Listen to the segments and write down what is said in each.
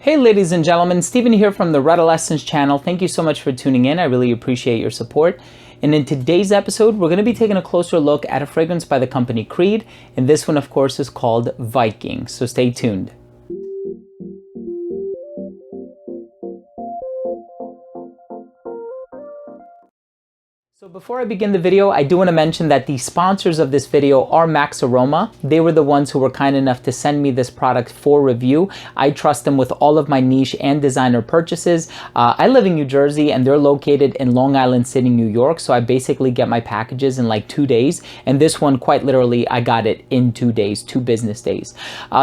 Hey ladies and gentlemen, Steven here from the Redolessence channel. Thank you so much for tuning in. I really appreciate your support. And in today's episode, we're going to be taking a closer look at a fragrance by the company Creed. And this one, of course, is called Viking. So stay tuned. So before I begin the video, I do want to mention that the sponsors of this video are Max Aroma. They were the ones who were kind enough to send me this product for review. I trust them with all of my niche and designer purchases. I live in New Jersey and they're located in Long Island City, New York. So I basically get my packages in like 2 days. And this one, quite literally, I got it in 2 days, 2 business days.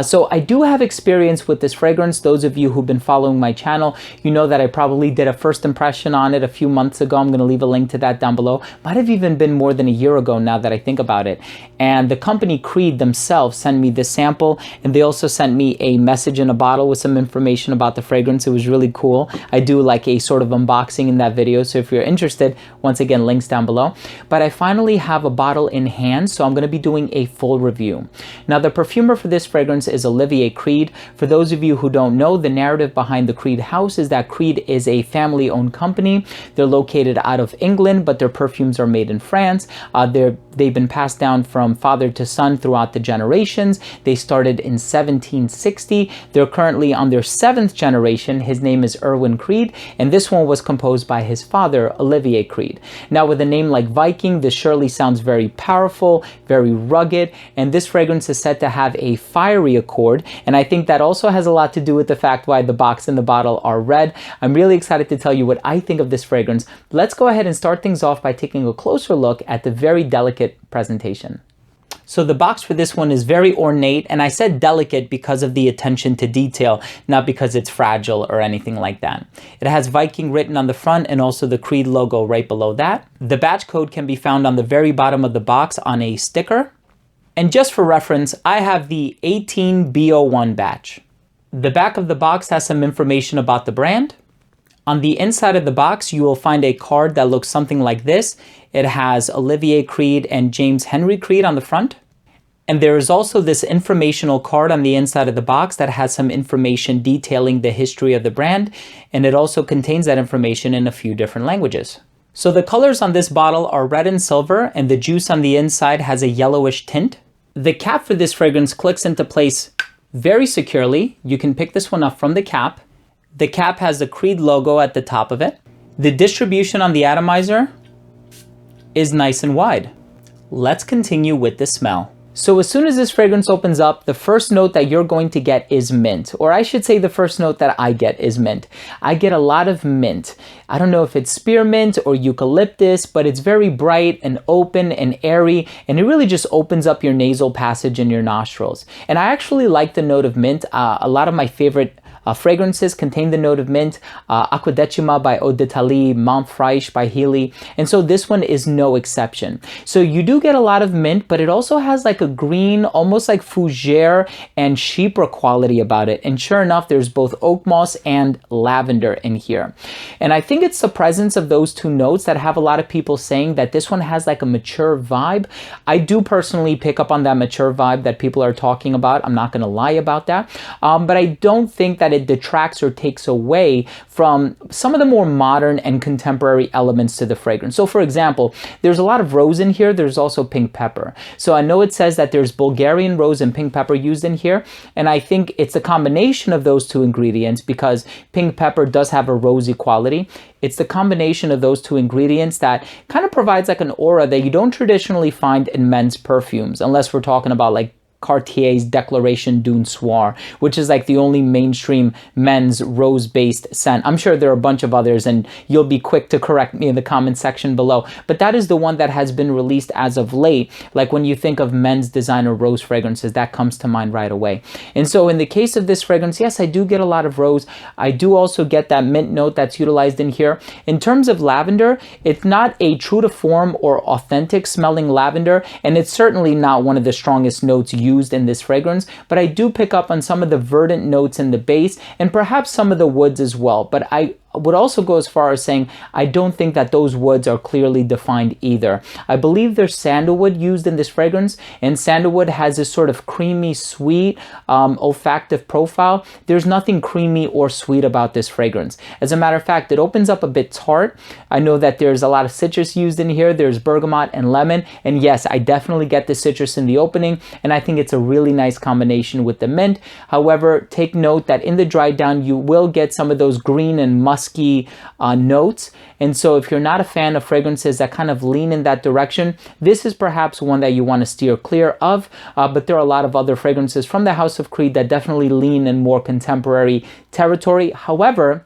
So I do have experience with this fragrance. Those of you who've been following my channel, you know that I probably did a first impression on it a few months ago. I'm going to leave a link to that down below. Might have even been more than a year ago now that I think about it. And the company Creed themselves sent me this sample, and they also sent me a message in a bottle with some information about the fragrance. It was really cool. I do like a sort of unboxing in that video, so if you're interested, once again, links down below. But I finally have a bottle in hand, so I'm going to be doing a full review. Now, the perfumer for this fragrance is Olivier Creed. For those of you who don't know, the narrative behind the Creed house is that Creed is a family-owned company. They're located out of England, but their perfumes are made in France. They've been passed down from father to son throughout the generations. They started in 1760. They're currently on their 7th generation. His name is Erwin Creed, and this one was composed by his father, Olivier Creed. Now, with a name like Viking, this surely sounds very powerful, very rugged, and this fragrance is said to have a fiery accord, and I think that also has a lot to do with the fact why the box and the bottle are red. I'm really excited to tell you what I think of this fragrance. Let's go ahead and start things off by taking a closer look at the very delicate presentation. So the box for this one is very ornate, and I said delicate because of the attention to detail, not because it's fragile or anything like that. It has Viking written on the front and also the Creed logo right below that. The batch code can be found on the very bottom of the box on a sticker. And just for reference, I have the 18B01 batch. The back of the box has some information about the brand. On the inside of the box, you will find a card that looks something like this. It has Olivier Creed and James Henry Creed on the front. And there is also this informational card on the inside of the box that has some information detailing the history of the brand. And it also contains that information in a few different languages. So the colors on this bottle are red and silver, and the juice on the inside has a yellowish tint. The cap for this fragrance clicks into place very securely. You can pick this one up from the cap. The cap has the Creed logo at the top of it. The distribution on the atomizer is nice and wide. Let's continue with the smell. So as soon as this fragrance opens up, the first note that you're going to get is mint, or I should say the first note that I get is mint. I get a lot of mint. I don't know if it's spearmint or eucalyptus, but it's very bright and open and airy, and it really just opens up your nasal passage and your nostrils. And I actually like the note of mint. A lot of my favorite fragrances contain the note of mint. Acqua Decima by Eau d'Italie, Montfresh by Healy, and so this one is no exception. So you do get a lot of mint, but it also has like a green, almost like fougere and chypre quality about it. And sure enough, there's both oak moss and lavender in here. And I think it's the presence of those two notes that have a lot of people saying that this one has like a mature vibe. I do personally pick up on that mature vibe that people are talking about. I'm not going to lie about that. But I don't think that it detracts or takes away from some of the more modern and contemporary elements to the fragrance. So for example, there's a lot of rose in here. There's also pink pepper. So I know it says that there's Bulgarian rose and pink pepper used in here. And I think it's a combination of those two ingredients because pink pepper does have a rosy quality. It's the combination of those two ingredients that kind of provides like an aura that you don't traditionally find in men's perfumes, unless we're talking about like Cartier's Declaration d'un Soir, which is like the only mainstream men's rose-based scent. I'm sure there are a bunch of others, and you'll be quick to correct me in the comment section below. But that is the one that has been released as of late. Like when you think of men's designer rose fragrances, that comes to mind right away. And so in the case of this fragrance, yes, I do get a lot of rose. I do also get that mint note that's utilized in here. In terms of lavender, it's not a true to form or authentic smelling lavender, and it's certainly not one of the strongest notes used in this fragrance, but I do pick up on some of the verdant notes in the base and perhaps some of the woods as well. But I would also go as far as saying I don't think that those woods are clearly defined either. I believe there's sandalwood used in this fragrance, and sandalwood has this sort of creamy, sweet, olfactive profile. There's nothing creamy or sweet about this fragrance. As a matter of fact, it opens up a bit tart. I know that there's a lot of citrus used in here. There's bergamot and lemon, and yes, I definitely get the citrus in the opening, and I think it's a really nice combination with the mint. However, take note that in the dry down, you will get some of those green and musky notes. And so if you're not a fan of fragrances that kind of lean in that direction, this is perhaps one that you want to steer clear of. But there are a lot of other fragrances from the House of Creed that definitely lean in more contemporary territory. However,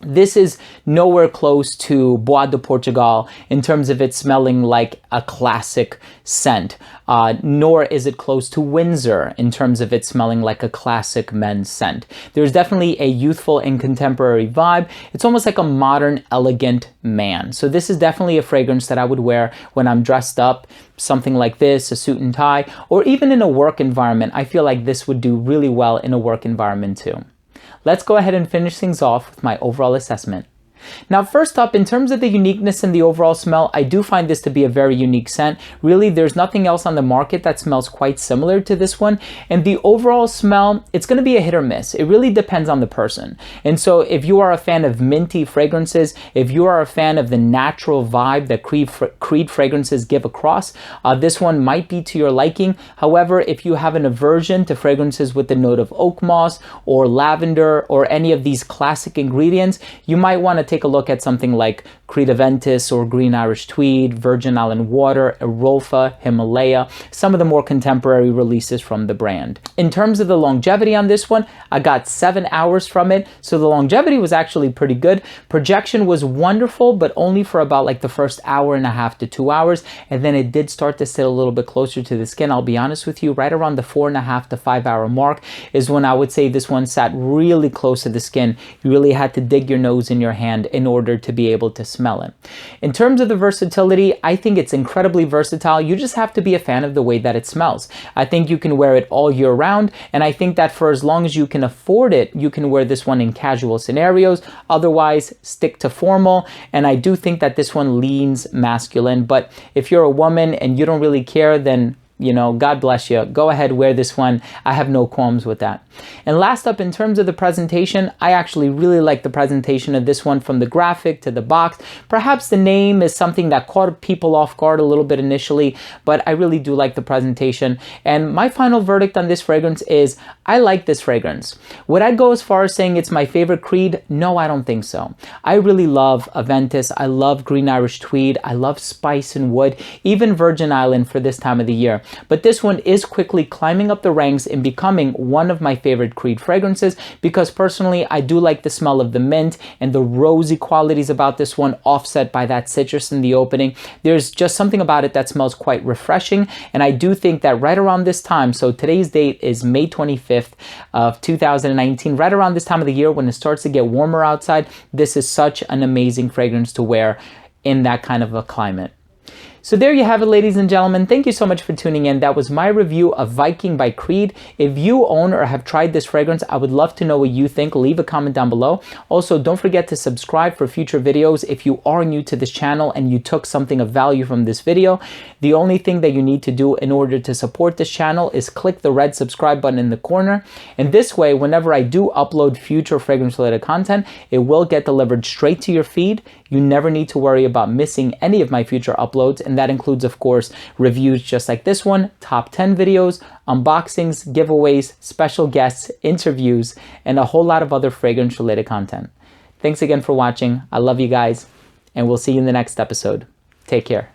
this is nowhere close to Bois de Portugal in terms of it smelling like a classic scent, nor is it close to Windsor in terms of it smelling like a classic men's scent. There's definitely a youthful and contemporary vibe. It's almost like a modern, elegant man. So this is definitely a fragrance that I would wear when I'm dressed up, something like this, a suit and tie, or even in a work environment. I feel like this would do really well in a work environment too. Let's go ahead and finish things off with my overall assessment. Now, first up, in terms of the uniqueness and the overall smell, I do find this to be a very unique scent. Really, there's nothing else on the market that smells quite similar to this one. And the overall smell, it's going to be a hit or miss. It really depends on the person. And so if you are a fan of minty fragrances, if you are a fan of the natural vibe that Creed fragrances give across, this one might be to your liking. However, if you have an aversion to fragrances with the note of oak moss or lavender or any of these classic ingredients, you might want to take a look at something like Creed Aventus or Green Irish Tweed, Virgin Island Water, Erolfa, Himalaya, some of the more contemporary releases from the brand. In terms of the longevity on this one, I got 7 hours from it, so the longevity was actually pretty good. Projection was wonderful, but only for about like the first hour and a half to 2 hours, and then it did start to sit a little bit closer to the skin. I'll be honest with you, right around the 4.5 to 5 hour mark is when I would say this one sat really close to the skin. You really had to dig your nose in your hand in order to be able to smell it. In terms of the versatility, I think it's incredibly versatile. You just have to be a fan of the way that it smells. I think you can wear it all year round, and I think that for as long as you can afford it, you can wear this one in casual scenarios. Otherwise, stick to formal, and I do think that this one leans masculine, but if you're a woman and you don't really care, then you know, God bless you. Go ahead, wear this one. I have no qualms with that. And last up, in terms of the presentation, I actually really like the presentation of this one, from the graphic to the box. Perhaps the name is something that caught people off guard a little bit initially, but I really do like the presentation. And my final verdict on this fragrance is I like this fragrance. Would I go as far as saying it's my favorite Creed? No, I don't think so. I really love Aventus. I love Green Irish Tweed. I love Spice and Wood, even Virgin Island for this time of the year. But this one is quickly climbing up the ranks and becoming one of my favorite Creed fragrances, because personally I do like the smell of the mint and the rosy qualities about this one, offset by that citrus in the opening. There's just something about it that smells quite refreshing, and I do think that right around this time, so today's date is May 25th of 2019, right around this time of the year when it starts to get warmer outside, this is such an amazing fragrance to wear in that kind of a climate. So there you have it, ladies and gentlemen. Thank you so much for tuning in. That was my review of Viking by Creed. If you own or have tried this fragrance, I would love to know what you think. Leave a comment down below. Also, don't forget to subscribe for future videos. If you are new to this channel and you took something of value from this video, the only thing that you need to do in order to support this channel is click the red subscribe button in the corner. And this way, whenever I do upload future fragrance-related content, it will get delivered straight to your feed. You never need to worry about missing any of my future uploads, and that includes, of course, reviews just like this one, top 10 videos, unboxings, giveaways, special guests, interviews, and a whole lot of other fragrance-related content. Thanks again for watching. I love you guys, and we'll see you in the next episode. Take care.